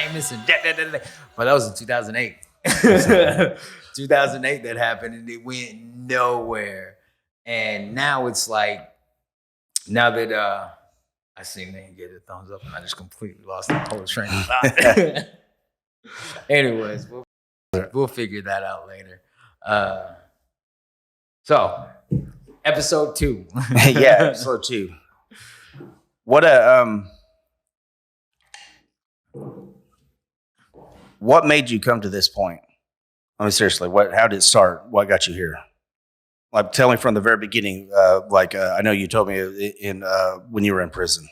famous and da. But that was in 2008. 2008 that happened, and it went nowhere. And now it's like, now that I seen they get a thumbs up, and I just completely lost the whole train of thought. Anyways, we'll figure that out later. So, episode 2. Yeah, episode 2. What made you come to this point? I mean, seriously, how did it start? What got you here? Like, tell me from the very beginning. I know you told me in when you were in prison.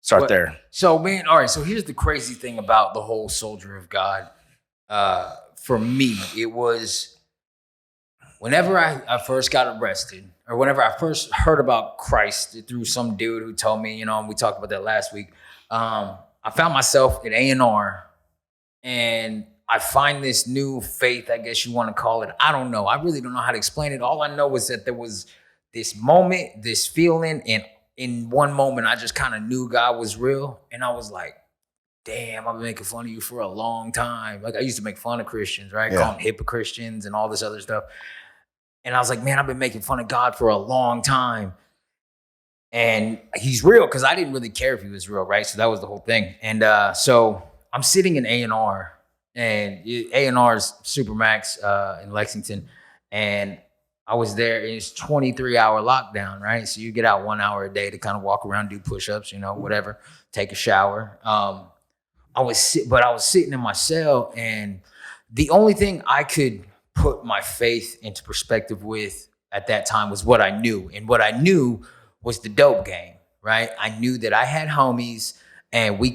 Start there. So, man, all right. So here's the crazy thing about the whole Soldier of God. For me, it was whenever I first got arrested, or whenever I first heard about Christ through some dude who told me, and we talked about that last week. I found myself at A&R, and I find this new faith, I guess you want to call it. I don't know. I really don't know how to explain it. All I know is that there was this moment, this feeling, and in one moment, I just kind of knew God was real. And I was like, damn, I've been making fun of you for a long time. Like, I used to make fun of Christians, right? Yeah. Call them hypocristians and all this other stuff. And I was like, man, I've been making fun of God for a long time. And he's real, because I didn't really care if he was real, right? So that was the whole thing. And so I'm sitting in A&R, and A&R is Supermax in Lexington. And I was there. It's 23-hour lockdown, right? So you get out 1 hour a day to kind of walk around, do push-ups, whatever, take a shower. I was sitting in my cell, and the only thing I could put my faith into perspective with at that time was what I knew. And what I knew was the dope game, right? I knew that I had homies, and we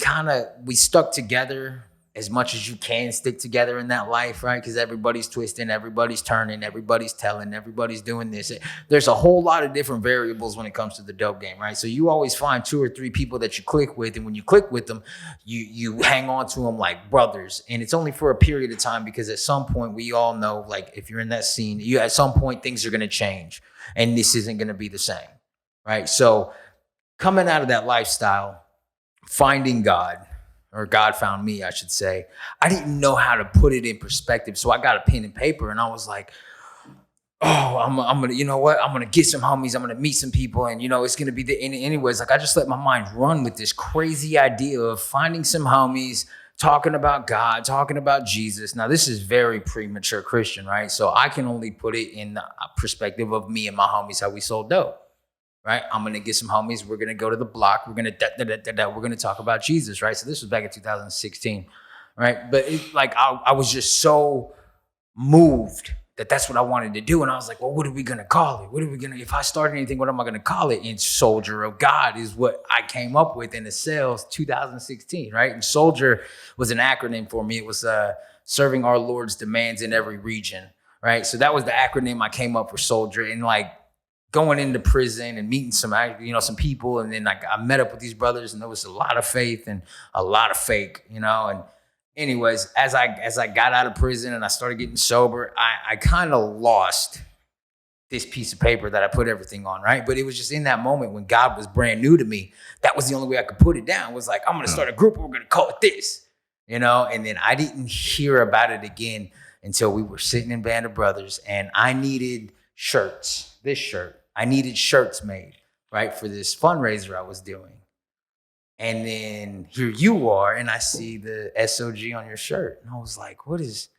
stuck together as much as you can stick together in that life, right? Because everybody's twisting, everybody's turning, everybody's telling, everybody's doing this. There's a whole lot of different variables when it comes to the dope game, right? So you always find 2 or 3 people that you click with, and when you click with them, you hang on to them like brothers. And it's only for a period of time, because at some point, we all know, like, if you're in that scene, at some point things are going to change, and this isn't going to be the same, right? So coming out of that lifestyle, finding God, or God found me, I should say, I didn't know how to put it in perspective. So I got a pen and paper, and I was like, oh, I'm going to, you know what? I'm going to get some homies. I'm going to meet some people. And, it's going to be anyways, like, I just let my mind run with this crazy idea of finding some homies, talking about God, talking about Jesus. Now, this is very premature Christian, right? So I can only put it in the perspective of me and my homies, how we sold dope. Right, I'm gonna get some homies. We're gonna go to the block. We're gonna we're gonna talk about Jesus. Right, so this was back in 2016. Right, but I was just so moved that that's what I wanted to do, and I was like, well, what are we gonna call it? If I start anything, what am I gonna call it? And Soldier of God is what I came up with in the sales 2016. Right, and Soldier was an acronym for me. It was serving our Lord's demands in every region. Right, so that was the acronym I came up for Soldier, and going into prison and meeting some people. And then I met up with these brothers, and there was a lot of faith and a lot of fake, and anyways, as I got out of prison and I started getting sober, I kind of lost this piece of paper that I put everything on, right? But it was just in that moment when God was brand new to me, that was the only way I could put it down. It was like, I'm going to start a group, we're going to call it this, and then I didn't hear about it again until we were sitting in Band of Brothers, and I needed shirts, this shirt. I needed shirts made, right, for this fundraiser I was doing. And then here you are, and I see the SOG on your shirt. And I was like, what is...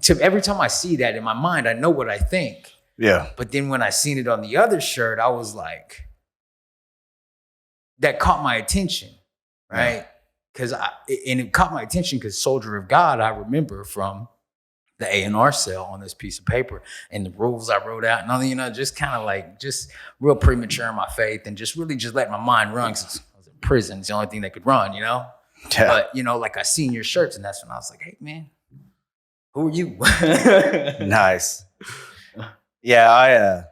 every time I see that in my mind, I know what I think. Yeah. But then when I seen it on the other shirt, I was like... That caught my attention, right? And it caught my attention because Soldier of God, I remember from the A&R sale on this piece of paper and the rules I wrote out and all, just kind of just real premature in my faith and just really just let my mind run because I was in prison. It's the only thing that could run, Yeah. But, I seen your shirts, and that's when I was like, hey, man, who are you? Nice. Yeah,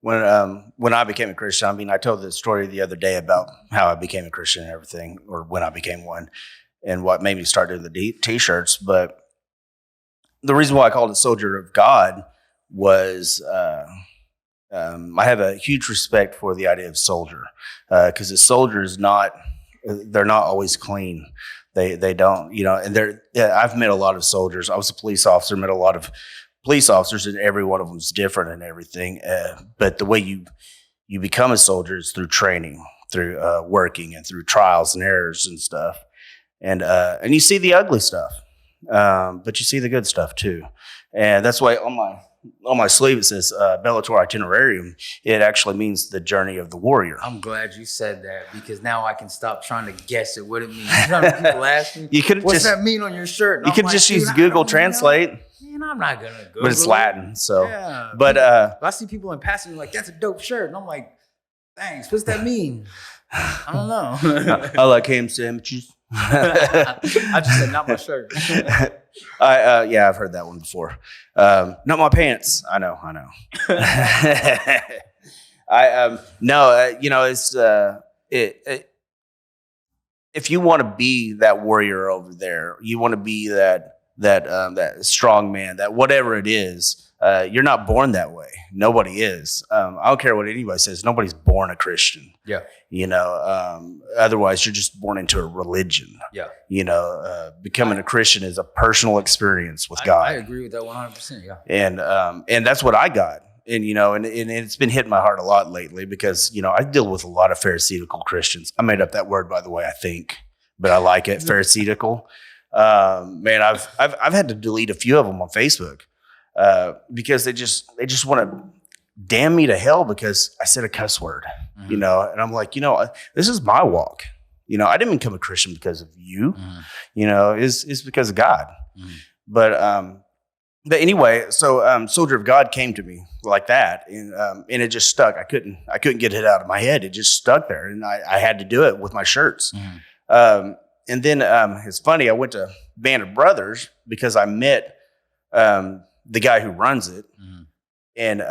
when I became a Christian, I told the story the other day about how I became a Christian and everything, or when I became one, and what made me start doing the T-shirts. But the reason why I called it Soldier of God was I have a huge respect for the idea of soldier, because a soldier is they're not always clean. They don't, and I've met a lot of soldiers. I was a police officer, met a lot of police officers, and every one of them is different and everything. But the way you become a soldier is through training, through working, and through trials and errors and stuff. And you see the ugly stuff, but you see the good stuff too. And that's why on my sleeve it says Bellator Itinerarium. It actually means the journey of the warrior. I'm glad you said that, because now I can stop trying to guess at what it means. You know, people ask me, what's that mean on your shirt? And you could just use Google Translate. Man, I'm not gonna Google. But it's Latin, so. Yeah, but I see people in passing like, that's a dope shirt, and I'm like, thanks. What's that mean? I don't know. I like ham sandwiches. I just said not my shirt. Yeah, I've heard that one before. Not my pants. I know. It's if you want to be that warrior over there, you want to be that strong man, that whatever it is. You're not born that way. Nobody is. I don't care what anybody says. Nobody's born a Christian. Yeah. Otherwise you're just born into a religion. Yeah. Becoming a Christian is a personal experience with God. I agree with that 100%. Yeah. And that's what I got. And it's been hitting my heart a lot lately because, I deal with a lot of Pharisaical Christians. I made up that word, by the way, I think, but I like it. Pharisaical. Man, I've had to delete a few of them on Facebook. Because they just want to damn me to hell because I said a cuss word, and I'm like, this is my walk. I didn't become a Christian because of you, it's because of God. But anyway, so Soldier of God came to me like that, and it just stuck. I couldn't get it out of my head. It just stuck there, and I had to do it with my shirts. And then it's funny. I went to Band of Brothers because I met the guy who runs it, and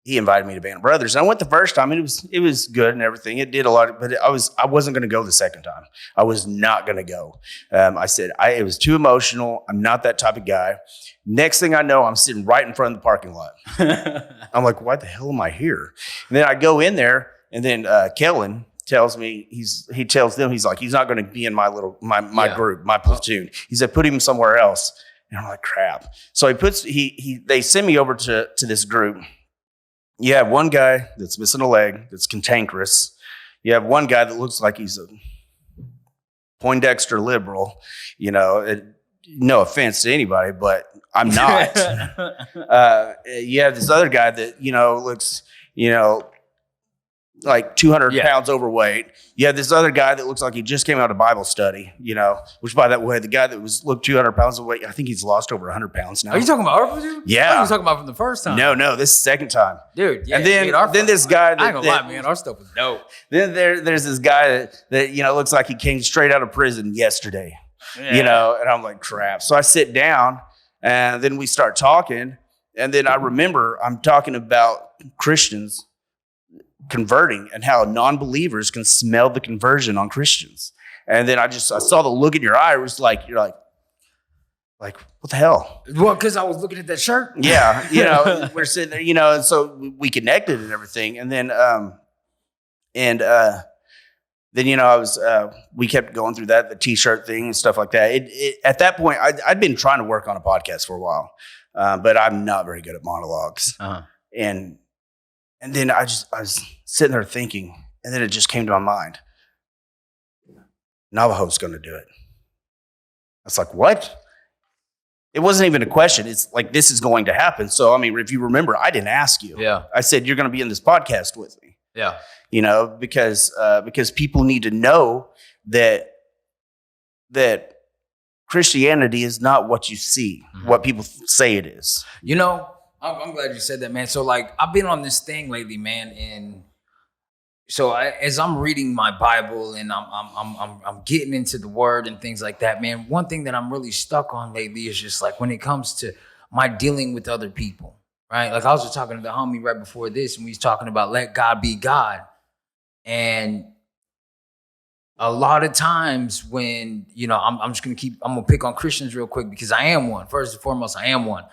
he invited me to Band of Brothers. And I went the first time, and it was good and everything. It did a lot, but I wasn't going to go the second time. I was not going to go. I said it was too emotional. I'm not that type of guy. Next thing I know, I'm sitting right in front of the parking lot. I'm like, why the hell am I here? And then I go in there, and then Kellen tells me he tells them he's not going to be in my group, my platoon. He said put him somewhere else. And I'm like, crap. So they send me over to this group. You have one guy that's missing a leg, that's cantankerous. You have one guy that looks like he's a Poindexter liberal. No offense to anybody, but I'm not. You have this other guy that, looks, like 200 pounds overweight. You have this other guy that looks like he just came out of Bible study, which by that way, the guy that looked 200 pounds overweight, I think he's lost over 100 pounds now. Are you talking about our platoon? Yeah. I was talking about from the first time. No, this is the second time. Dude, yeah. And then this guy I ain't gonna lie, man, our stuff was dope. Then there's this guy that looks like he came straight out of prison yesterday, and I'm like, crap. So I sit down, and then we start talking, and then I remember I'm talking about Christians converting and how non-believers can smell the conversion on Christians. And then I saw the look in your eye. It was like, you're like, what the hell? Well, because I was looking at that shirt. Yeah. We're sitting there, and so we connected and everything. And then, we kept going through the t-shirt thing and stuff like that. At that point, I'd been trying to work on a podcast for a while, but I'm not very good at monologues. And then I was sitting there thinking, and then it just came to my mind. Navajo's going to do it. I was like, what? It wasn't even a question. It's like, this is going to happen. So, if you remember, I didn't ask you. Yeah. I said, you're going to be in this podcast with me. Yeah. Because people need to know that Christianity is not what you see, what people say it is. I'm glad you said that, man. So I've been on this thing lately, man, and so as I'm reading my Bible and I'm getting into the Word and things like that, man. One thing that I'm really stuck on lately is just when it comes to my dealing with other people, right? I was just talking to the homie right before this, and we was talking about let God be God, and a lot of times when I'm just gonna pick on Christians real quick because I am one. First and foremost, I am one.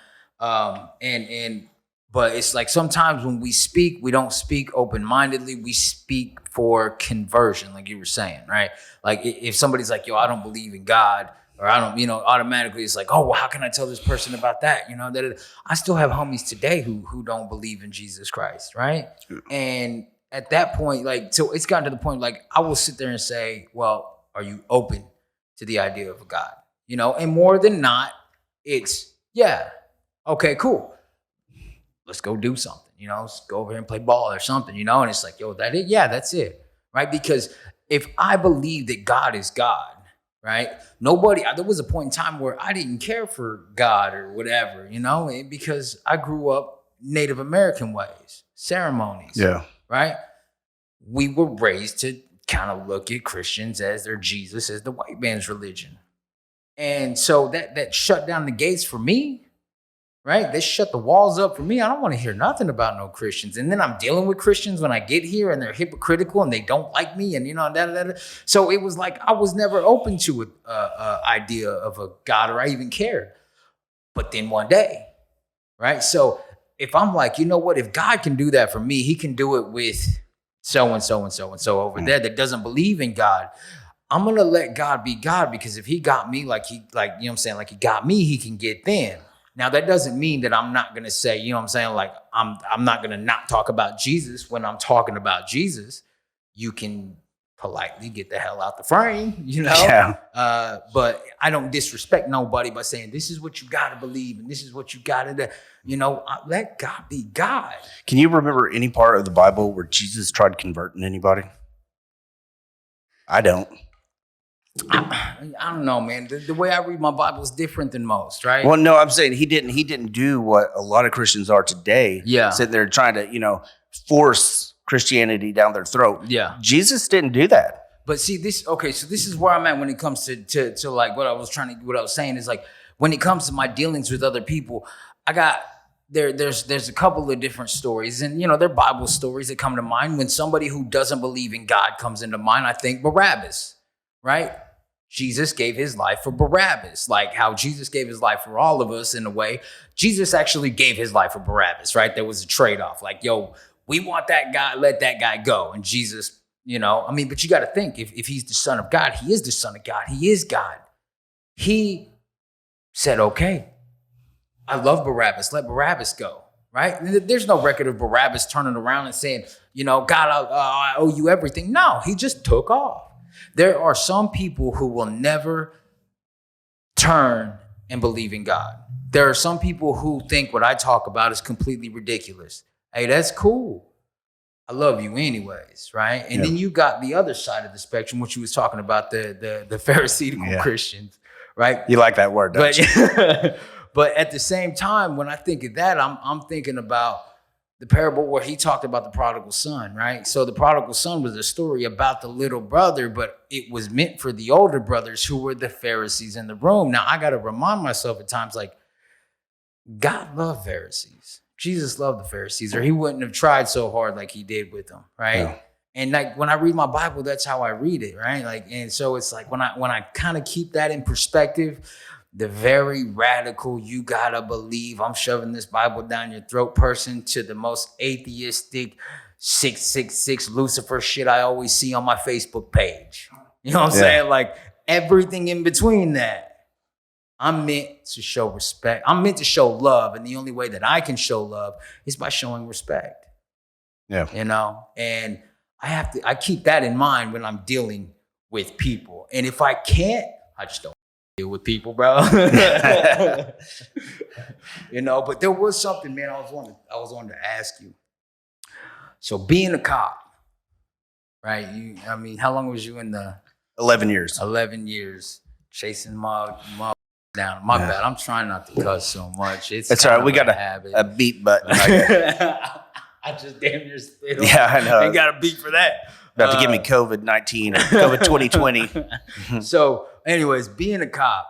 But it's like sometimes when we speak, we don't speak open-mindedly. We speak for conversion, like you were saying, right? Like if somebody's like, yo, I don't believe in God, or I don't, automatically it's like, oh, well, how can I tell this person about that? I still have homies today who don't believe in Jesus Christ, right? And at that point, like, so it's gotten to the point, like, I will sit there and say, well, are you open to the idea of a God? And more than not, it's, yeah, okay, cool. Let's go do something, let's go over here and play ball or something, and it's like, yo, that it? Yeah, that's it, right? Because if I believe that God is God, right? There was a point in time where I didn't care for God or whatever, because I grew up Native American ways, ceremonies, right? We were raised to kind of look at Christians as their Jesus, as the white man's religion. And so that shut down the gates for me. Right? They shut the walls up for me. I don't want to hear nothing about no Christians. And then I'm dealing with Christians when I get here and they're hypocritical and they don't like me and, So it was like I was never open to an idea of a God, or I even cared. But then one day, right? So if I'm like, you know what? If God can do that for me, he can do it with so-and-so and so-and-so over there that doesn't believe in God. I'm going to let God be God, because if he got me like he got me, he can get them. Now, that doesn't mean that I'm not going to say, like I'm not going to not talk about Jesus when I'm talking about Jesus. You can politely get the hell out the frame, Yeah. But I don't disrespect nobody by saying this is what you got to believe and this is what you got to do. Let God be God. Can you remember any part of the Bible where Jesus tried converting anybody? I don't. I don't know, man. The way I read my Bible is different than most, right? Well, no, I'm saying he didn't do what a lot of Christians are today. Yeah. Sitting there trying to, force Christianity down their throat. Yeah. Jesus didn't do that. But see, so this is where I'm at when it comes to like what I was saying is like, when it comes to my dealings with other people, I got there's a couple of different stories, and they're Bible stories that come to mind. When somebody who doesn't believe in God comes into mind, I think Barabbas. Right? Jesus gave his life for Barabbas, like how Jesus gave his life for all of us in a way. Jesus actually gave his life for Barabbas, right? There was a trade-off. Like, yo, we want that guy, let that guy go. And Jesus, but you got to think, if he's the Son of God, he is the Son of God. He is God. He said, okay, I love Barabbas. Let Barabbas go, right? There's no record of Barabbas turning around and saying, God, I owe you everything. No, he just took off. There are some people who will never turn and believe in God. There are some people who think what I talk about is completely ridiculous. Hey, that's cool. I love you anyways, right? And then you got the other side of the spectrum, which you was talking about, the Pharisaical Christians, right? You like that word, don't you? But at the same time, when I think of that, I'm thinking about the parable where he talked about the prodigal son, right? So the prodigal son was a story about the little brother, but it was meant for the older brothers who were the Pharisees in the room. Now, I got to remind myself at times, like, God loved Pharisees. Jesus loved the Pharisees, or he wouldn't have tried so hard like he did with them, right? Yeah. And like when I read my Bible, that's how I read it, right? Like, and so it's like when I kind of keep that in perspective, the very radical, you gotta believe I'm shoving this Bible down your throat person, to the most atheistic 666 Lucifer shit I always see on my Facebook page. You know what I'm saying? Like everything in between that. I'm meant to show respect. I'm meant to show love. And the only way that I can show love is by showing respect. Yeah. And I keep that in mind when I'm dealing with people. And if I can't, I just don't deal with people, bro. But there was something, man, I was wanting to ask you. So being a cop, right? How long was you in the 11 years. 11 years chasing my down. My bad. I'm trying not to cuss so much. It's all right. We got a beep button. I just damn near spit on. Yeah, I know. Ain't got a beep for that. About to give me COVID-19 or COVID 2020. So, anyways, being a cop,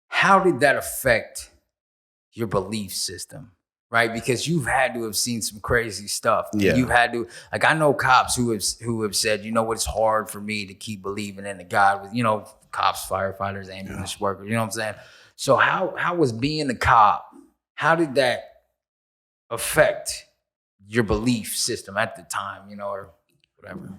how did that affect your belief system? Right? Because you've had to have seen some crazy stuff. Yeah. You've had to, like, I know cops who have said, it's hard for me to keep believing in a God with, cops, firefighters, ambulance workers, you know what I'm saying? So how was being a cop, how did that affect your belief system at the time, or whatever?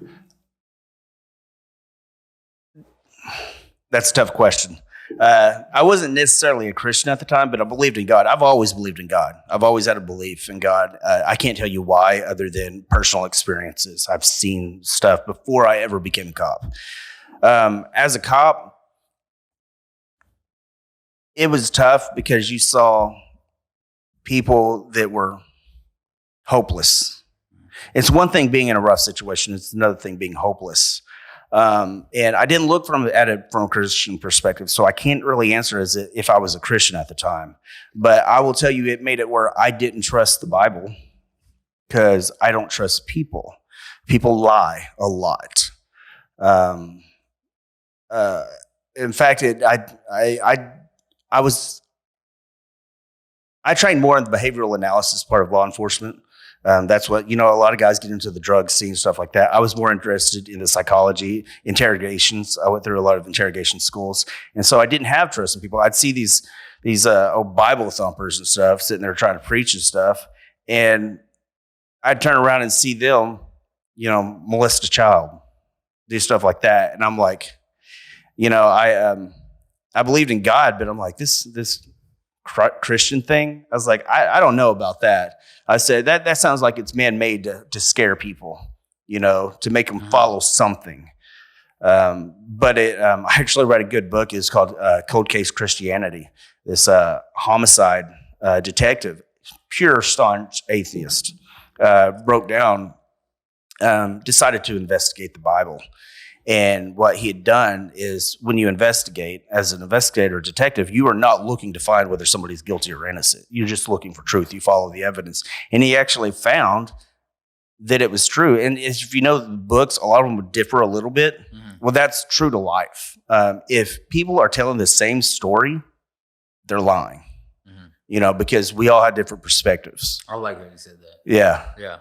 That's a tough question. I wasn't necessarily a Christian at the time, but I believed in God. I've always believed in God. I've always had a belief in God. I can't tell you why, other than personal experiences. I've seen stuff before I ever became a cop. As a cop, it was tough because you saw people that were hopeless. It's one thing being in a rough situation. It's another thing being hopeless. And I didn't look from a Christian perspective, so I can't really answer as if I was a Christian at the time. But I will tell you, it made it where I didn't trust the Bible because I don't trust people. People lie a lot. In fact, I trained more in the behavioral analysis part of law enforcement. That's what, a lot of guys get into the drug scene, stuff like that. I was more interested in the psychology, interrogations. I went through a lot of interrogation schools. And so I didn't have trust in people. I'd see these Bible thumpers and stuff sitting there trying to preach and stuff. And I'd turn around and see them, molest a child, do stuff like that. And I'm like, I believed in God, but I'm like, this Christian thing, I was like, I don't know about that. I said, that sounds like it's man-made to scare people, to make them follow something. But I actually read a good book. It's called Cold Case Christianity. This homicide detective, pure staunch atheist, broke down, decided to investigate the Bible. And what he had done is, when you investigate, as an investigator or detective, you are not looking to find whether somebody's guilty or innocent. You're just looking for truth. You follow the evidence. And he actually found that it was true. And if you know the books, a lot of them would differ a little bit. Mm-hmm. Well, that's true to life. If people are telling the same story, they're lying. Mm-hmm. Because we all have different perspectives. I like when you said that. Yeah. Yeah.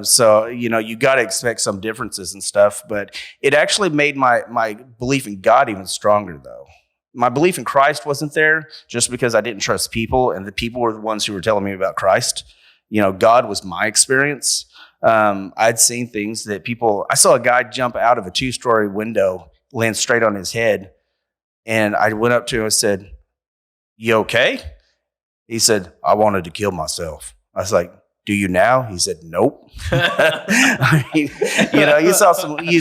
So, you got to expect some differences and stuff, but it actually made my belief in God even stronger, though. My belief in Christ wasn't there just because I didn't trust people, and the people were the ones who were telling me about Christ. God was my experience. I'd seen things that I saw a guy jump out of a 2-story window, land straight on his head. And I went up to him and said, "You okay?" He said, "I wanted to kill myself." I was like, "Do you now?" He said, "Nope." I mean, you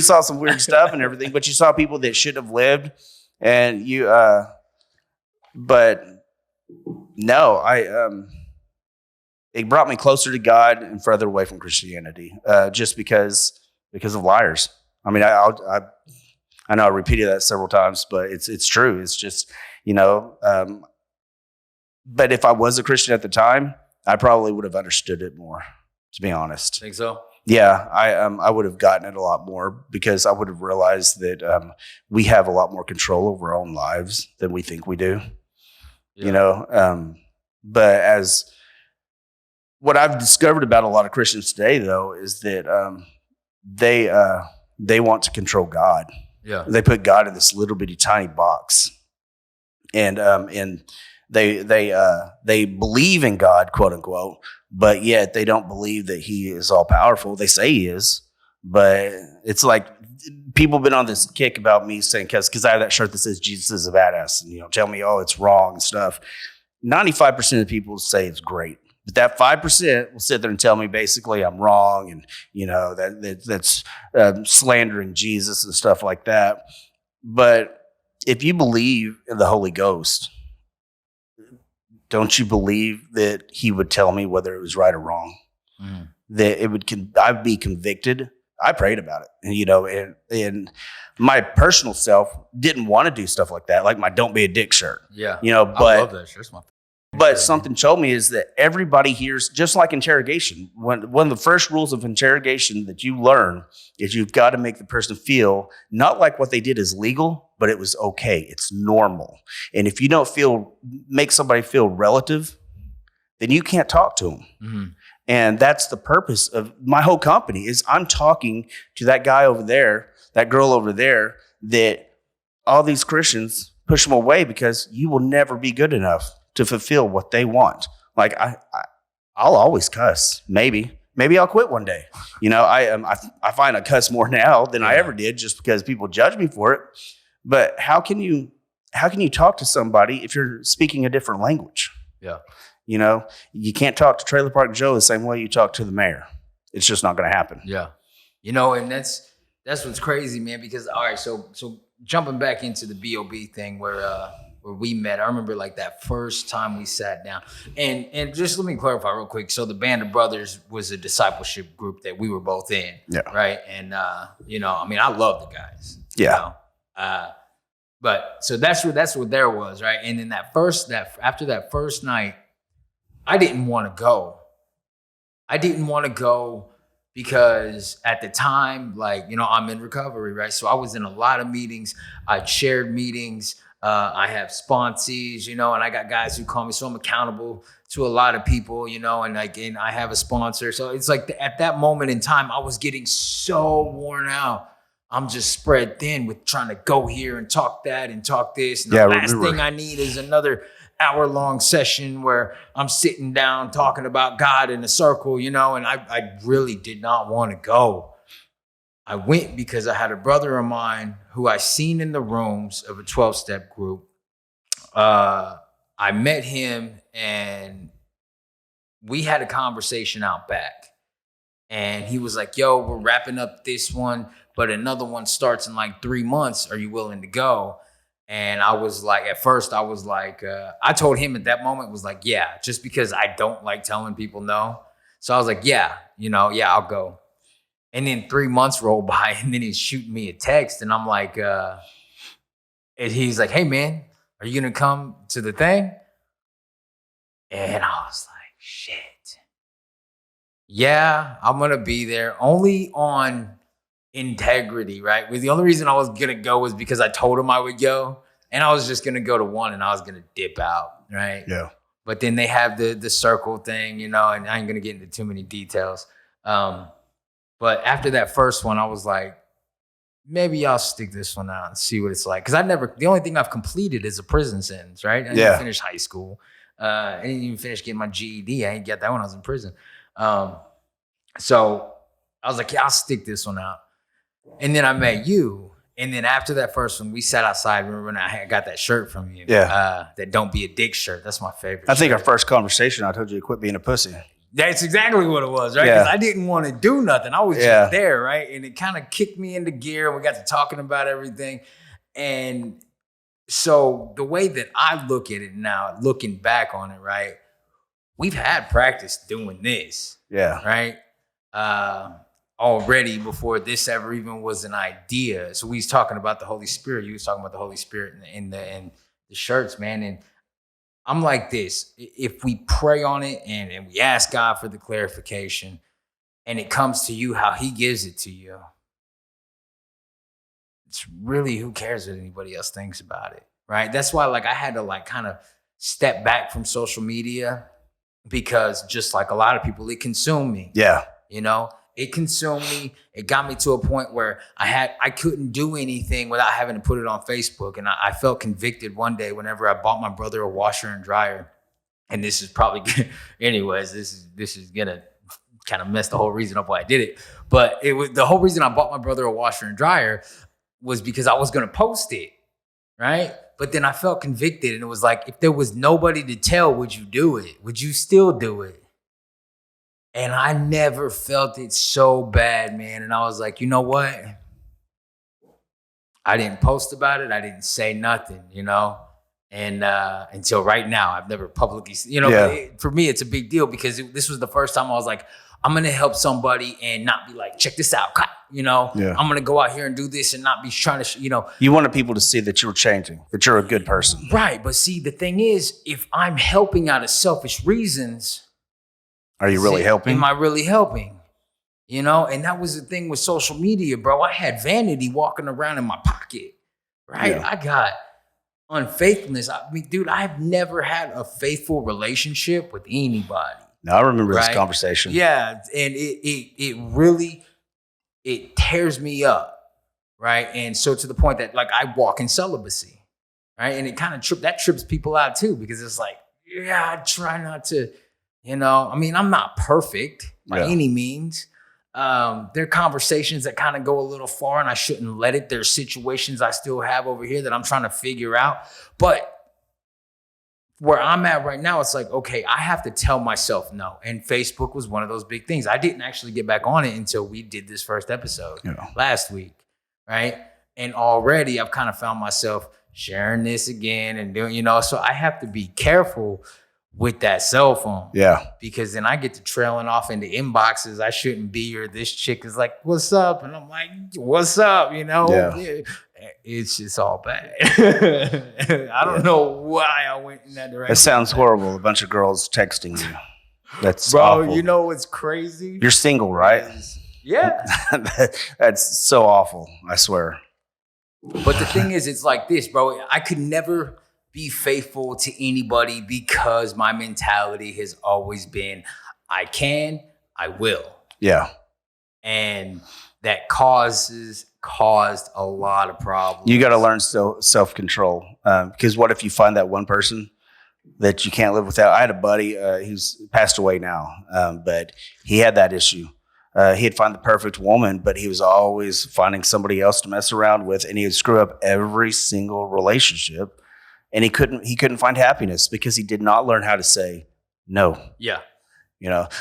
saw some weird stuff and everything, but you saw people that shouldn't have lived, and but no, it brought me closer to God and further away from Christianity, just because of liars. I mean, I know I repeated that several times, but it's true. It's just, but if I was a Christian at the time, I probably would have understood it more, to be honest. Think so? Yeah, I would have gotten it a lot more, because I would have realized that we have a lot more control over our own lives than we think we do. Yeah. But as what I've discovered about a lot of Christians today, though, is that they want to control God. Yeah, they put God in this little bitty tiny box, and they believe in God, quote unquote, but yet they don't believe that He is all powerful. They say He is, but it's like people have been on this kick about me saying, because I have that shirt that says Jesus is a badass, and tell me, oh, it's wrong and stuff. 95% of people say it's great, but that 5% will sit there and tell me basically I'm wrong, and that's slandering Jesus and stuff like that. But if you believe in the Holy Ghost, don't you believe that He would tell me whether it was right or wrong? Mm. That I'd be convicted. I prayed about it, and my personal self didn't want to do stuff like that, like my "Don't Be a Dick" shirt. Yeah, but I love that shirt. But something told me is that everybody hears, just like interrogation. One of the first rules of interrogation that you learn is you've got to make the person feel not like what they did is legal, but it was okay. It's normal. And if you don't make somebody feel relative, then you can't talk to them. Mm-hmm. And that's the purpose of my whole company, is I'm talking to that guy over there, that girl over there, that all these Christians push them away because you will never be good enough to fulfill what they want. Like I'll always cuss. Maybe I'll quit one day. You know, I find I cuss more now than I ever did, just because people judge me for it. But how can you talk to somebody if you're speaking a different language? Yeah. You know, you can't talk to Trailer Park Joe the same way you talk to the mayor. It's just not going to happen. Yeah. You know, and that's what's crazy, man, because all right, so jumping back into the BOB thing where we met, I remember like that first time we sat down. And just let me clarify real quick. So the Band of Brothers was a discipleship group that we were both in. Yeah. Right. And you know, I mean, I love the guys. Yeah. You know? But so that's what there was, right? And then after that first night, I didn't want to go. I didn't want to go because at the time, like, you know, I'm in recovery, right? So I was in a lot of meetings. I shared meetings. I have sponsees, you know, and I got guys who call me, so I'm accountable to a lot of people, you know, and I have a sponsor. So it's like at that moment in time, I was getting so worn out. I'm just spread thin with trying to go here and talk that and talk this. And the last thing I need is another hour-long session where I'm sitting down talking about God in a circle, you know, and I really did not want to go. I went because I had a brother of mine who I seen in the rooms of a 12-step group. I met him and we had a conversation out back. And he was like, yo, we're wrapping up this one, but another one starts in like 3 months. Are you willing to go? And I was like, at first I was like, I told him at that moment was like, yeah, just because I don't like telling people no. So I was like, yeah, you know, yeah, I'll go. And then 3 months rolled by and then he's shooting me a text and I'm like, and he's like, hey man, are you going to come to the thing? And I was like, shit. Yeah, I'm going to be there only on integrity, right? The only reason I was going to go was because I told him I would go and I was just going to go to one and I was going to dip out, right? Yeah. But then they have the circle thing, you know, and I ain't going to get into too many details. But after that first one, I was like, maybe I'll stick this one out and see what it's like. Because the only thing I've completed is a prison sentence, right? I didn't finish high school. I didn't even finish getting my GED. I didn't get that when I was in prison. So I was like, yeah, I'll stick this one out. And then I met you. And then after that first one, we sat outside. Remember when I got that shirt from you? Yeah. That Don't Be a Dick shirt. That's my favorite I think shirt. our first conversation, I told you to quit being a pussy. That's exactly what it was, right? Because I didn't want to do nothing. I was just there, right? And it kind of kicked me into gear. We got to talking about everything. And so the way that I look at it now, looking back on it, right? We've had practice doing this. Yeah. Right? Already before this ever even was an idea. So we was talking about the Holy Spirit. You was talking about the Holy Spirit in the shirts, man. And I'm like this, if we pray on it and we ask God for the clarification and it comes to you how he gives it to you, it's really, who cares what anybody else thinks about it, right? That's why like I had to like kind of step back from social media because just like a lot of people, it consumed me. Yeah. You know, it consumed me. It got me to a point where I couldn't do anything without having to put it on Facebook. And I felt convicted one day whenever I bought my brother a washer and dryer. And this is probably, anyways, this is gonna kind of mess the whole reason up why I did it. But it was the whole reason I bought my brother a washer and dryer was because I was gonna post it, right? But then I felt convicted, and it was like, if there was nobody to tell, would you do it? Would you still do it? And I never felt it so bad, man. And I was like, you know what? I didn't post about it. I didn't say nothing, you know? And until right now, I've never publicly, you know, for me, it's a big deal because this was the first time I was like, I'm going to help somebody and not be like, check this out, you know? Yeah. I'm going to go out here and do this and not be trying to, you know. You wanted people to see that you were changing, that you're a good person. Right. But see, the thing is, if I'm helping out of selfish reasons, are you really helping? Am I really helping? You know, and that was the thing with social media, bro. I had vanity walking around in my pocket, right? Yeah. I got unfaithfulness. I mean, dude, I've never had a faithful relationship with anybody. No, I remember this conversation. Yeah, and it really, it tears me up, right? And so to the point that like I walk in celibacy, right? And it kind of trips people out too because it's like, yeah, I try not to, I mean, I'm not perfect by any means. There are conversations that kind of go a little far and I shouldn't let it. There's situations I still have over here that I'm trying to figure out. But where I'm at right now, it's like, okay, I have to tell myself no. And Facebook was one of those big things. I didn't actually get back on it until we did this first episode last week, right? And already I've kind of found myself sharing this again and doing, so I have to be careful with that cell phone. Yeah. Because then I get to trailing off into inboxes I shouldn't be, or this chick is like, what's up? And I'm like, what's up? Yeah. It's just all bad. I don't know why I went in that direction. It sounds horrible. A bunch of girls texting you. That's bro, awful. you know what's crazy? You're single, right? Yeah. That's so awful, I swear. But the thing is, it's like this, bro. I could never be faithful to anybody because my mentality has always been, I can, I will. Yeah. And that caused a lot of problems. You got to learn self-control. Because what if you find that one person that you can't live without? I had a buddy who's passed away now, but he had that issue. He'd find the perfect woman, but he was always finding somebody else to mess around with, and he would screw up every single relationship. And he couldn't find happiness because he did not learn how to say no. Yeah.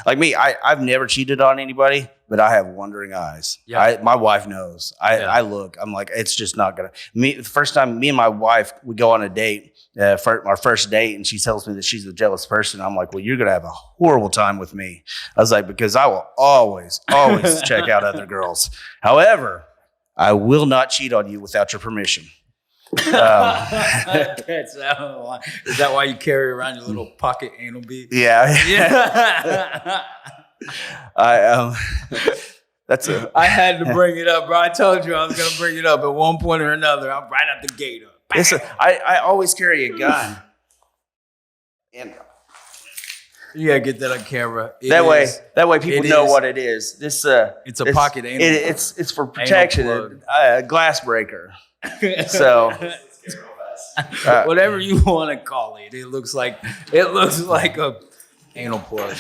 Like me, I've never cheated on anybody, but I have wandering eyes. Yeah. My wife knows. I look, I'm like, it's just not gonna. The first time me and my wife would go on a date, for our first date, and she tells me that she's a jealous person. I'm like, well, you're gonna have a horrible time with me. I was like, because I will always check out other girls. However, I will not cheat on you without your permission. Is that why you carry around your little pocket anal bead? Yeah. I had to bring it up, bro. I told you I was gonna bring it up at one point or another. I'm right out the gate. I always carry a gun. And you gotta get that on camera. That way people know what it is. It's a pocket anal. It's for protection. A glass breaker. So whatever you want to call it, it looks like a anal plug.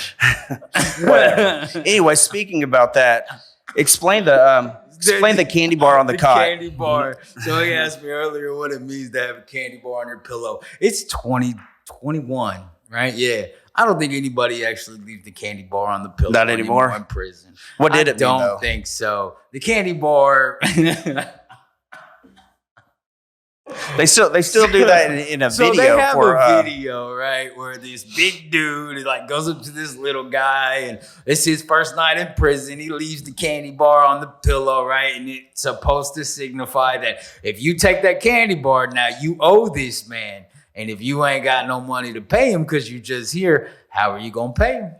Whatever. Anyway, speaking about that, explain the candy bar on the cot. Candy bar. So he asked me earlier what it means to have a candy bar on your pillow. It's 2021, right? Yeah. I don't think anybody actually leaves the candy bar on the pillow. Not anymore in prison. What did it mean, though? I don't think so. The candy bar. They still do that in a video. So they have a video, right, where this big dude goes up to this little guy, and it's his first night in prison. He leaves the candy bar on the pillow, right, and it's supposed to signify that if you take that candy bar, now you owe this man, and if you ain't got no money to pay him because you just here, how are you gonna pay him?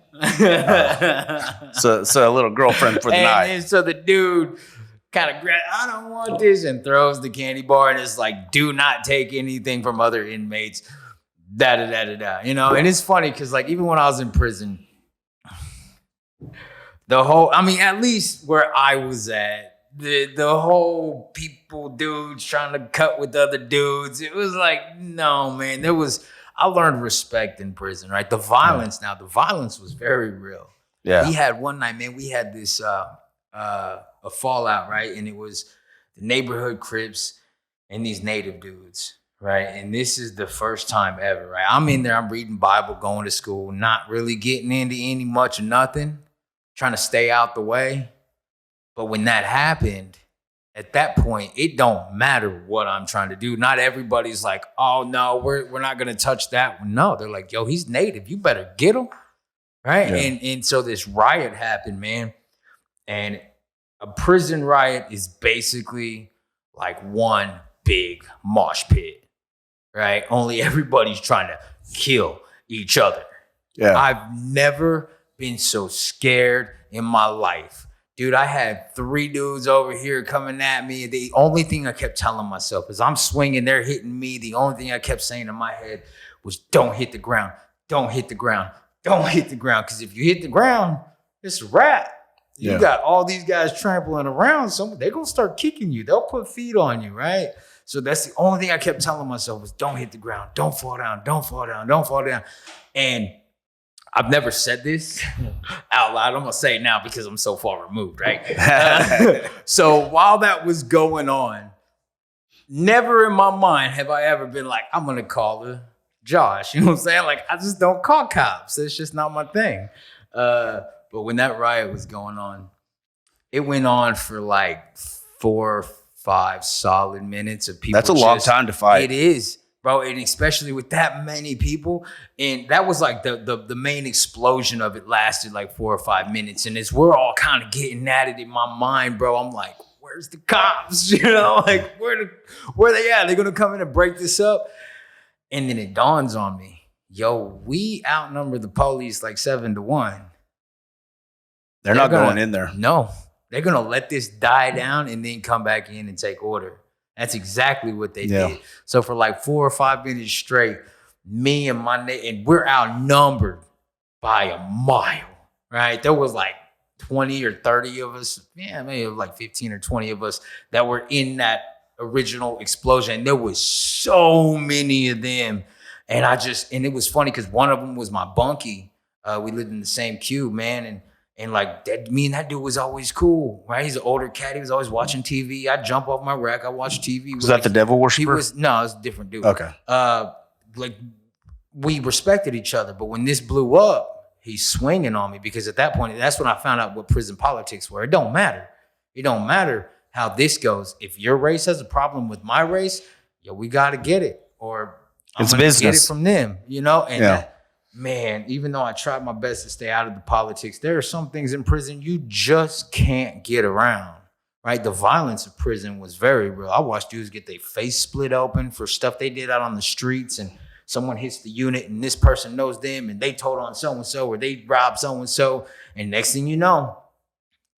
So a little girlfriend for the night. And so the dude kind of I don't want this, and throws the candy bar, and it's like, do not take anything from other inmates. And it's funny because even when I was in prison, at least where I was at, the whole dudes trying to cut with other dudes, it was like, no, man, I learned respect in prison, right? The violence was very real. Yeah. We had one night, man, we had this a fallout, right? And it was the neighborhood Crips and these native dudes, right? And this is the first time ever, right? I'm in there, I'm reading Bible, going to school, not really getting into any much of nothing, trying to stay out the way. But when that happened, at that point, it don't matter what I'm trying to do. Not everybody's like, oh no, we're not gonna touch that one. No, they're like, yo, he's native, you better get him, right? Yeah. And so this riot happened, man. And a prison riot is basically like one big mosh pit, right? Only everybody's trying to kill each other. Yeah. I've never been so scared in my life. Dude, I had 3 dudes over here coming at me. The only thing I kept telling myself is I'm swinging, they're hitting me. The only thing I kept saying in my head was, don't hit the ground. Don't hit the ground. Don't hit the ground. Because if you hit the ground, it's a wrap. You got all these guys trampling around. They're going to start kicking you. They'll put feet on you, right? So that's the only thing I kept telling myself was don't hit the ground, don't fall down, don't fall down, don't fall down. And I've never said this out loud. I'm gonna say it now because I'm so far removed, right? So while that was going on, never in my mind have I ever been like, I'm gonna call Josh. You know what I'm saying? Like, I just don't call cops. It's just not my thing. But when that riot was going on, it went on for like 4 or 5 solid minutes of people. That's a long time to fight. It is, bro, and especially with that many people. And that was like the main explosion of it lasted like 4 or 5 minutes. And as we're all kind of getting at it in my mind, bro, I'm like, where's the cops? You know, like where they at? They're gonna come in and break this up. And then it dawns on me, yo, we outnumber the police like 7-1. They're not going in there. No, they're gonna let this die down and then come back in and take order. That's exactly what they did. So for like 4 or 5 minutes straight, me and and we're outnumbered by a mile, right? There was like 20 or 30 of us, maybe like 15 or 20 of us that were in that original explosion. There was so many of them. And it was funny because one of them was my bunkie. We lived in the same cube, man. And like that, me and that dude was always cool, right? He's an older cat. He was always watching TV. I'd jump off my rack. I watch TV. Was that the devil worshiper? No, it was a different dude. Okay. Like we respected each other, but when this blew up, he's swinging on me because at that point, that's when I found out what prison politics were. It don't matter. It don't matter how this goes. If your race has a problem with my race, we got to get it, or I'm gonna get it from them, you know? And man, even though I tried my best to stay out of the politics, there are some things in prison you just can't get around, right? The violence of prison was very real. I watched dudes get their face split open for stuff they did out on the streets, and someone hits the unit and this person knows them and they told on so-and-so or they robbed so-and-so. And next thing you know,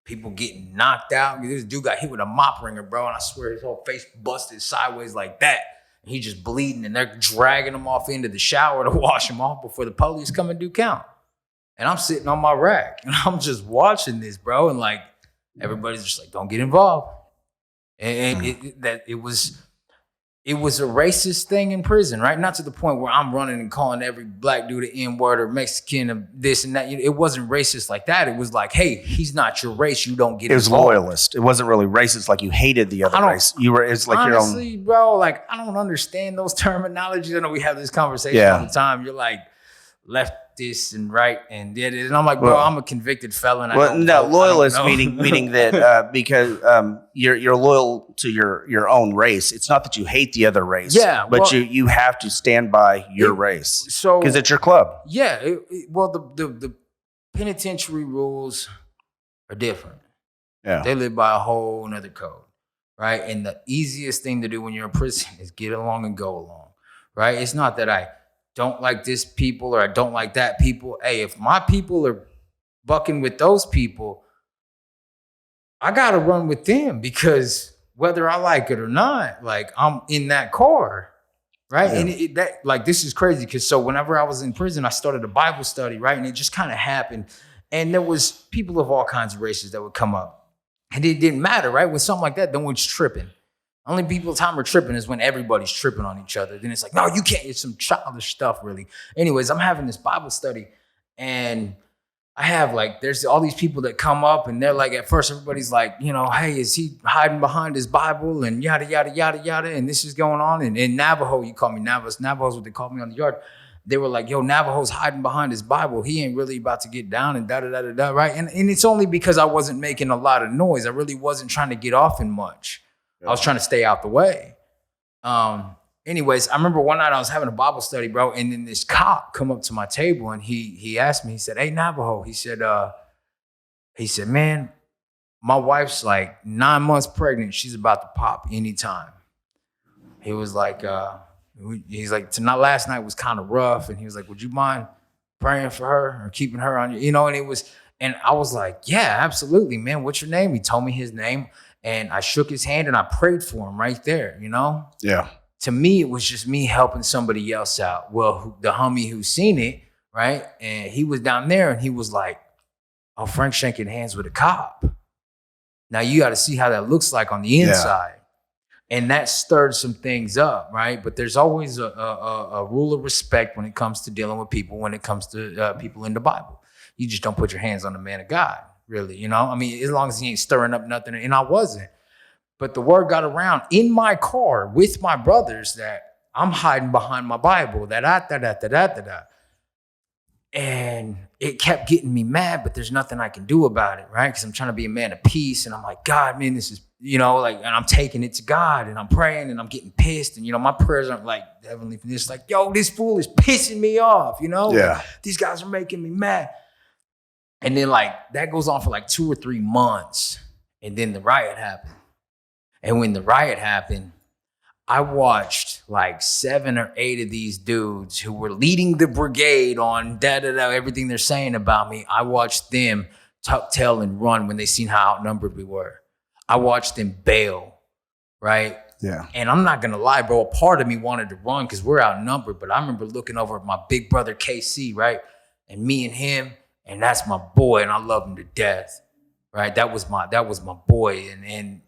people getting knocked out. This dude got hit with a mop ringer, bro. And I swear his whole face busted sideways like that. And he just bleeding and they're dragging him off into the shower to wash him off before the police come and do count. And I'm sitting on my rack and I'm just watching this, bro. And like, everybody's just like, don't get involved. And it was a racist thing in prison, right? Not to the point where I'm running and calling every black dude an N-word or Mexican or this and that. It wasn't racist like that. It was like, hey, he's not your race. You don't get involved. It was loyalist. It wasn't really racist like you hated the other race. It's like honestly, your own. Bro, like I don't understand those terminologies. I know we have this conversation all the time. You're like leftist and right and did it. And I'm like, bro, I'm a convicted felon. Loyalist meaning that because you're loyal to your own race. It's not that you hate the other race. Yeah, but you have to stand by your race. So because it's your club. Yeah. The penitentiary rules are different. Yeah. They live by a whole nother code. Right. And the easiest thing to do when you're in prison is get along and go along. Right. It's not that I don't like this people or I don't like that people. Hey, if my people are bucking with those people, I got to run with them because whether I like it or not, like I'm in that car, right? Yeah. And this is crazy because so whenever I was in prison, I started a Bible study, right? And it just kind of happened. And there was people of all kinds of races that would come up. And it didn't matter, right? With something like that, no one's tripping. Only people time are tripping is when everybody's tripping on each other. Then it's like, no, you can't. It's some childish stuff, really. Anyways, I'm having this Bible study, and I have there's all these people that come up, and they're like, at first, everybody's like, hey, is he hiding behind his Bible and yada yada yada yada, and this is going on. And in Navajo, you call me Navas. Navajo's what they call me on the yard. They were like, yo, Navajo's hiding behind his Bible. He ain't really about to get down and da da da da da, right? And it's only because I wasn't making a lot of noise. I really wasn't trying to get off in much. I was trying to stay out the way. Anyways, I remember one night I was having a Bible study, bro, and then this cop come up to my table and he asked me, he said, hey, Navajo. He said, man, my wife's like 9 months pregnant. She's about to pop anytime. He was like, tonight, last night was kind of rough. And he was like, would you mind praying for her or keeping her on your, and I was like, yeah, absolutely, man. What's your name? He told me his name. And I shook his hand and I prayed for him right there, Yeah. To me, it was just me helping somebody else out. Well, the homie who seen it, right? And he was down there and he was like, oh, Frank shaking hands with a cop. Now you got to see how that looks like on the inside. And that stirred some things up, right? But there's always a rule of respect when it comes to dealing with people, when it comes to people in the Bible. You just don't put your hands on the man of God, really, you know? I mean, as long as he ain't stirring up nothing, and I wasn't. But the word got around in my car with my brothers that I'm hiding behind my Bible, that. And it kept getting me mad, but there's nothing I can do about it, right? Because I'm trying to be a man of peace. And I'm like, God, man, this is, you know, like, and I'm taking it to God and I'm praying and I'm getting pissed. And, you know, my prayers aren't like heavenly, it's like, yo, this fool is pissing me off, you know? Yeah. Like, these guys are making me mad. And then like that goes on for like 2 or 3 months. And then the riot happened. And when the riot happened, I watched like 7 or 8 of these dudes who were leading the brigade on everything they're saying about me. I watched them tuck tail and run when they seen how outnumbered we were. I watched them bail, right? Yeah. And I'm not going to lie, bro. A part of me wanted to run because we're outnumbered. But I remember looking over at my big brother, KC, right? And me and him, and that's my boy, and I love him to death, right? That was my boy. And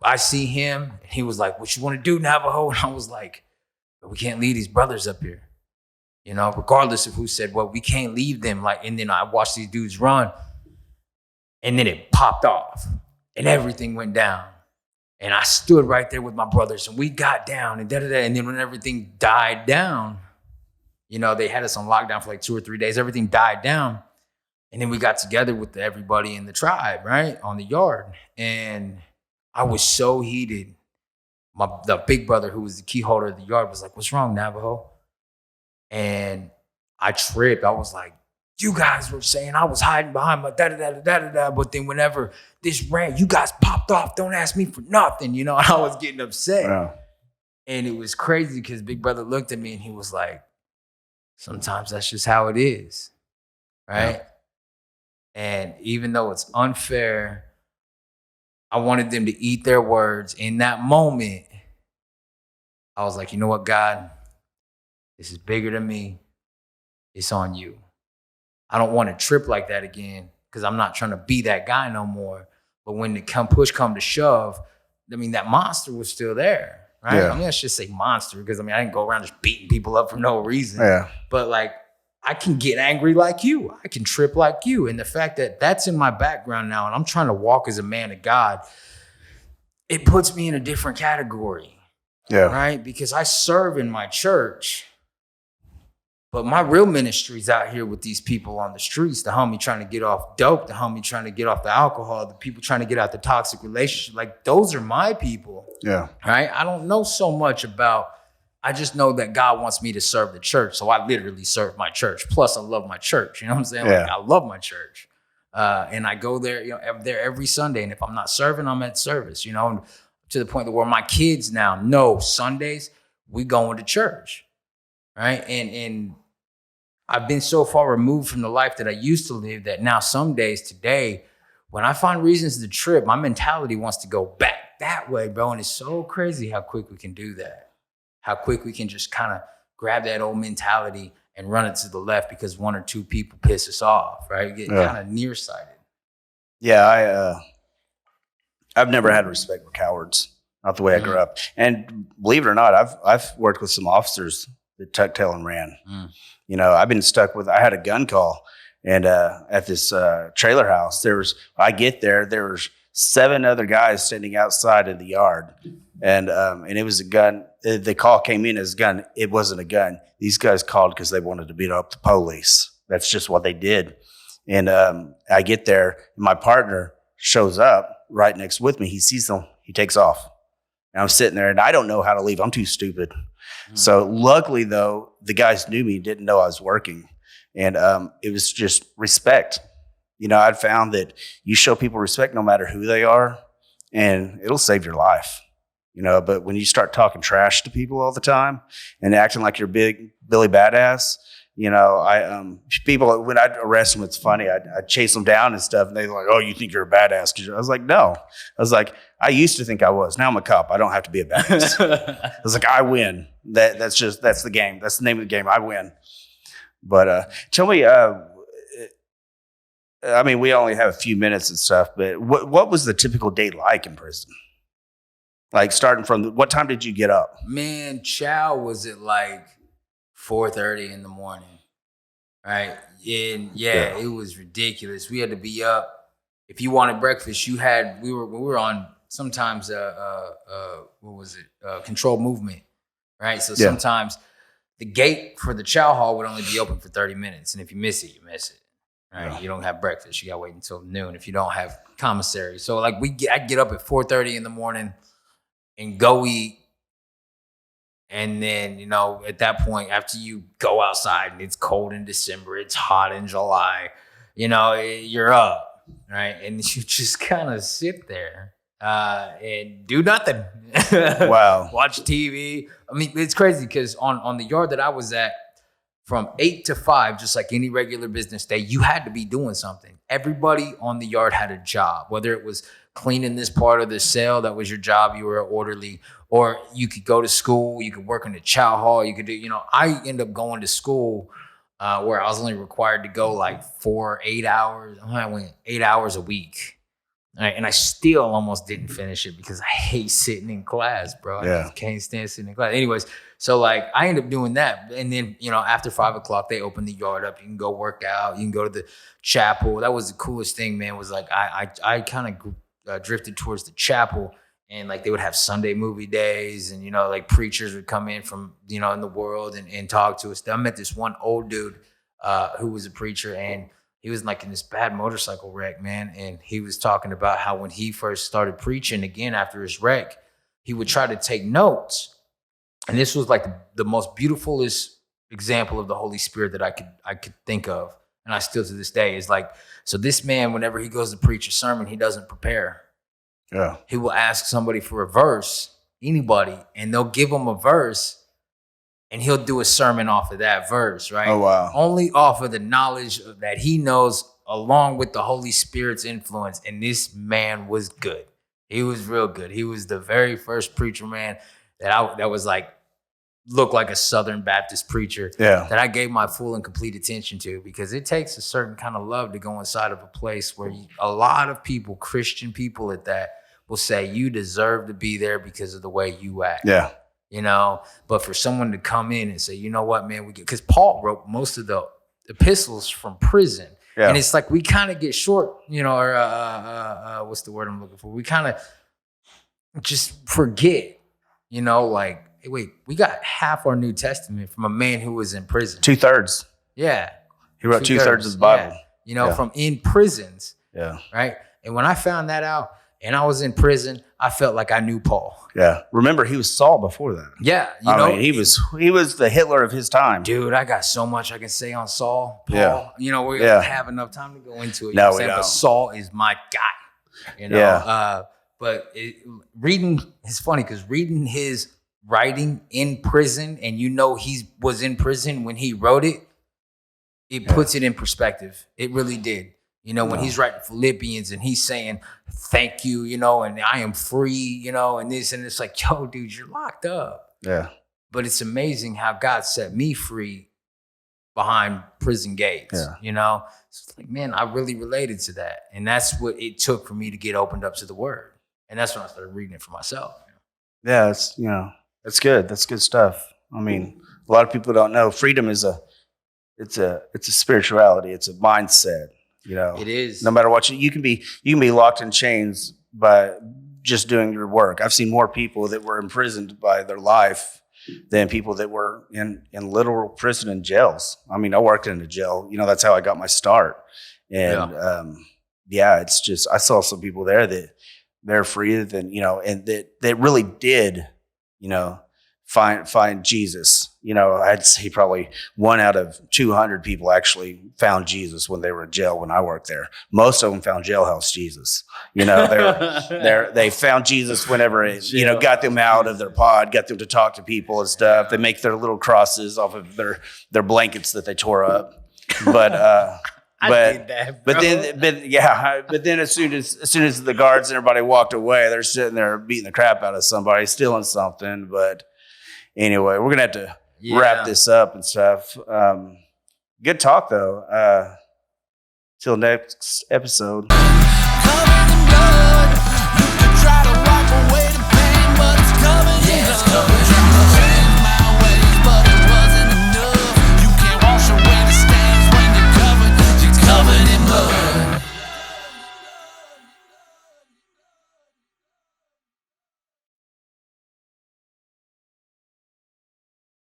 I see him, and he was like, what you want to do, Navajo? And I was like, we can't leave these brothers up here. You know, regardless of who said what, we can't leave them. Like, and then I watched these dudes run, and then it popped off, and everything went down. And I stood right there with my brothers, and we got down, and and then when everything died down, you know, they had us on lockdown for like 2 or 3 days. Everything died down. And then we got together with everybody in the tribe, right, on the yard. And I was so heated. The big brother, who was the key holder of the yard, was like, what's wrong, Navajo? And I tripped. I was like, you guys were saying I was hiding behind my da-da-da-da-da-da. But then whenever this ran, you guys popped off. Don't ask me for nothing. You know, I was getting upset. Wow. And it was crazy because big brother looked at me and he was like, sometimes that's just how it is, right? Yeah. And even though it's unfair, I wanted them to eat their words. In that moment, I was like, you know what, God? This is bigger than me. It's on you. I don't want to trip like that again because I'm not trying to be that guy no more. But when the push come to shove, I mean, that monster was still there, right? Yeah. I mean, let's just say monster because, I mean, I didn't go around just beating people up for no reason. Yeah. But, like, I can get angry like you. I can trip like you. And the fact that that's in my background now and I'm trying to walk as a man of God, it puts me in a different category. Yeah. Right? Because I serve in my church, but my real ministry's out here with these people on the streets, the homie trying to get off dope, the homie trying to get off the alcohol, the people trying to get out the toxic relationship. Like, those are my people. Yeah. Right? I don't know so much about, I just know that God wants me to serve the church. So I literally serve my church. Plus, I love my church. You know what I'm saying? Yeah. Like, I love my church. And I go there, you know, there every Sunday. And if I'm not serving, I'm at service, you know, and to the point where my kids now know Sundays, we going to church. Right. And I've been so far removed from the life that I used to live that now some days today, when I find reasons to trip, my mentality wants to go back that way, bro. And it's so crazy how quick we can do that. How quick we can just kind of grab that old mentality and run it to the left because 1 or 2 people piss us off, right? Get kind of nearsighted. Yeah, I've never had respect for cowards. Not the way I grew up. And believe it or not, I've worked with some officers that tucked tail and ran. You know, I've been stuck with. I had a gun call, and at this trailer house, there was 7 other guys standing outside of the yard, and it was a gun. The call came in as a gun. It wasn't a gun. These guys called because they wanted to beat up the police. That's just what they did. And I get there, and my partner shows up right next with me. He sees them. He takes off. And I'm sitting there, and I don't know how to leave. I'm too stupid. So luckily, though, the guys knew me, didn't know I was working. And it was just respect. You know, I'd found that you show people respect no matter who they are, and it'll save your life. You know, but when you start talking trash to people all the time and acting like you're big Billy Badass, you know, people, when I'd arrest them, it's funny. I'd chase them down and stuff, and they're like, "Oh, you think you're a badass?" I was like, "No." I was like, "I used to think I was. Now I'm a cop. I don't have to be a badass." I was like, "I win. That's the game. That's the name of the game. I win." But tell me, I mean, we only have a few minutes and stuff, but what was the typical day like in prison? Like starting from what time did you get up? Man, chow was at like 4:30 in the morning. Right. And yeah, it was ridiculous. We had to be up. If you wanted breakfast, we were on sometimes what was it? Controlled movement. Right. So sometimes the gate for the chow hall would only be open for 30 minutes. And if you miss it, you miss it. Right. Yeah. You don't have breakfast. You gotta wait until noon if you don't have commissary. So like I'd get up at 4:30 in the morning and go eat. And then, you know, at that point, after you go outside and it's cold in December, it's hot in July, you know, you're up, right? And you just kind of sit there and do nothing. Wow. Watch TV. I mean, it's crazy because on the yard that I was at, from 8 to 5, just like any regular business day, you had to be doing something. Everybody on the yard had a job, whether it was cleaning this part of the cell, that was your job, you were an orderly, or you could go to school, you could work in the chow hall, you could do, you know, I ended up going to school where I was only required to go like 8 hours. I went 8 hours a week. Right, and I still almost didn't finish it because I hate sitting in class, bro. I just can't stand sitting in class. Anyways, so like I ended up doing that. And then, you know, after 5 o'clock, they open the yard up. You can go work out. You can go to the chapel. That was the coolest thing, man, was like I kind of drifted towards the chapel, and like they would have Sunday movie days, and, you know, like preachers would come in from, you know, in the world and talk to us. I met this one old dude who was a preacher, and he was like in this bad motorcycle wreck, man. And he was talking about how when he first started preaching again after his wreck, he would try to take notes. And this was like the most beautifulest example of the Holy Spirit that I could think of. And I still to this day is like, so this man, whenever he goes to preach a sermon, he doesn't prepare. Yeah. He will ask somebody for a verse, anybody, and they'll give him a verse. And he'll do a sermon off of that verse, right? Oh, wow. Only off of the knowledge that he knows, along with the Holy Spirit's influence. And this man was good. He was real good. He was the very first preacher, man, that was like, looked like a Southern Baptist preacher that I gave my full and complete attention to, because it takes a certain kind of love to go inside of a place where a lot of people, Christian people at that, will say you deserve to be there because of the way you act. Yeah. You know, but for someone to come in and say, you know what, man, because Paul wrote most of the epistles from prison. Yeah. And it's like we kind of get short, you know, or what's the word I'm looking for? We kind of just forget, you know, like, hey, wait, we got half our New Testament from a man who was in prison. 2/3. Yeah. He wrote 2/3 of the Bible. Yeah. You know, from in prisons. Yeah. Right. And when I found that out and I was in prison, I felt like I knew Paul. Yeah. Remember, he was Saul before that. Yeah. I mean, he was the Hitler of his time. Dude, I got so much I can say on Saul, Paul. Yeah. You know, we don't have enough time to go into it. No, we don't. But Saul is my guy. You know? Yeah. But it's funny because reading his writing in prison, and you know he was in prison when he wrote it, it puts it in perspective. It really did. You know, when he's writing Philippians and he's saying, thank you, you know, and I am free, you know, and this, and it's like, yo, dude, you're locked up. Yeah. But it's amazing how God set me free behind prison gates, you know? So it's like, man, I really related to that. And that's what it took for me to get opened up to the word. And that's when I started reading it for myself. Yeah, it's, you know, that's good. That's good stuff. I mean, a lot of people don't know freedom is it's a spirituality. It's a mindset. You know, it is. No matter what you can be locked in chains by just doing your work. I've seen more people that were imprisoned by their life than people that were in literal prison and jails. I mean, I worked in a jail. You know, that's how I got my start. And it's just I saw some people there that they're free than, you know, and that really did, you know, find Jesus. You know, I'd say probably 1 out of 200 people actually found Jesus when they were in jail when I worked there. Most of them found jailhouse Jesus. You know, they found Jesus whenever it, you know, got them out of their pod, got them to talk to people and stuff. They make their little crosses off of their blankets that they tore up. But I did that, bro. But then as soon as the guards and everybody walked away, they're sitting there beating the crap out of somebody, stealing something. But anyway, we're gonna have to wrap this up and stuff. Good talk though. Till next episode. Covered in blood, you could try to wipe away the pain, Yeah, it's coming